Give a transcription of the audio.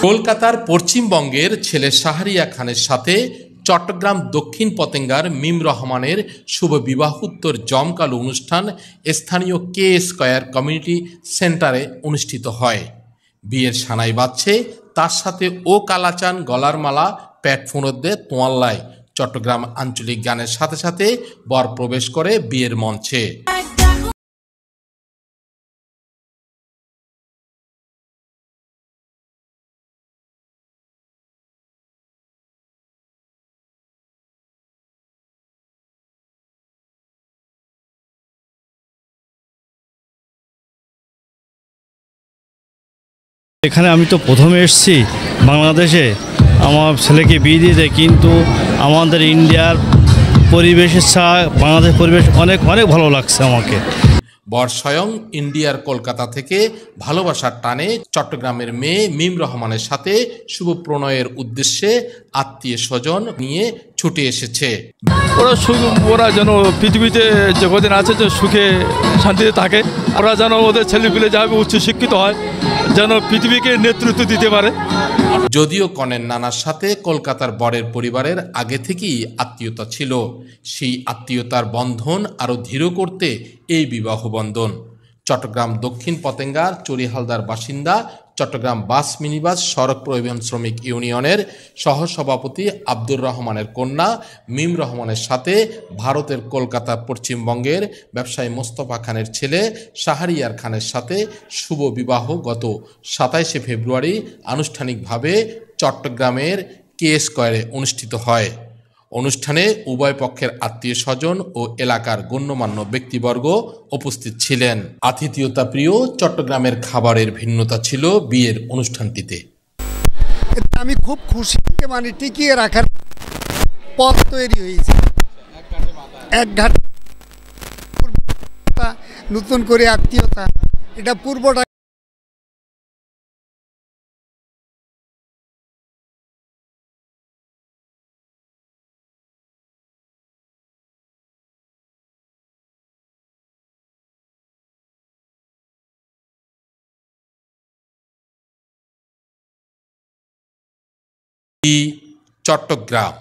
কলকাতার পশ্চিমবঙ্গের ছেলে শাহরিয়া খানের সাথে চট্টগ্রাম দক্ষিণ পতেঙ্গার মিম রহমানের শুভ বিবাহোত্তর জমকালো অনুষ্ঠান স্থানীয় কে স্কয়ার কমিউনিটি সেন্টারে অনুষ্ঠিত হয়। বিয়ের সানাই বাজছে, তার সাথে ও কালাচান, গলার মালা, পেট ফুঁড়োদ্দে তোয়াল্লায় চট্টগ্রাম আঞ্চলিক গানের সাথে সাথে বর প্রবেশ করে বিয়ের মঞ্চে। এখানে আমি তো প্রথমে এসেছি বাংলাদেশে আমার ছেলেকে বিয়ে দিতে, কিন্তু আমাদের ইন্ডিয়ার পরিবেশের ছাড়া বাংলাদেশ পরিবেশ অনেক ভালো লাগছে আমাকে। বর স্বয়ং ইন্ডিয়ার কলকাতা থেকে ভালোবাসার টানে চট্টগ্রামের মেয়ে মিম রহমানের সাথে শুভ প্রণয়ের উদ্দেশ্যে আত্মীয় স্বজন নিয়ে ছুটে এসেছে। ওরা যেন পৃথিবীতে যে কদিন আছে যে সুখে শান্তিতে থাকে, ওরা যেন ওদের ছেলেপিলে যাবে উচ্চ শিক্ষিত হয়, যেন পৃথিবীকে নেতৃত্ব দিতে পারে। যদিও কনের নানার সাথে কলকাতার বরের পরিবারের আগে থেকেই আত্মীয়তা ছিল, সেই আত্মীয়তার বন্ধন আরও দৃঢ় করতে এই বিবাহ বন্ধন। চট্টগ্রাম দক্ষিণ পতেঙ্গার চরিহালদার বাসিন্দা চট্টগ্রাম বাস মিনিবাস সড়ক পরিবহন শ্রমিক ইউনিয়নের সহসভাপতি আব্দুর রহমানের কন্যা মিম রহমানের সাথে ভারতের কলকাতা পশ্চিমবঙ্গের ব্যবসায়ী মোস্তফা খানের ছেলে শাহরিয়ার খানের সাথে শুভ বিবাহ গত 27শে ফেব্রুয়ারি আনুষ্ঠানিকভাবে চট্টগ্রামের কে স্কয়ারে অনুষ্ঠিত হয়। অনুষ্ঠানে উভয় পক্ষের আত্মীয় স্বজন ও এলাকার গণ্যমান্য ব্যক্তিবর্গ উপস্থিত ছিলেন। আতিথেয়তা প্রিয় চট্টগ্রামের খাবারের ভিন্নতা ছিল বিয়ের অনুষ্ঠানটিতে। আমি খুব খুশি, মানে টিকিয়ে রাখার পথ তৈরি হয়েছে। এক ঘাট নতুন করে আত্মীয়তা, এটা পূর্বটা চট্টগ্রাম।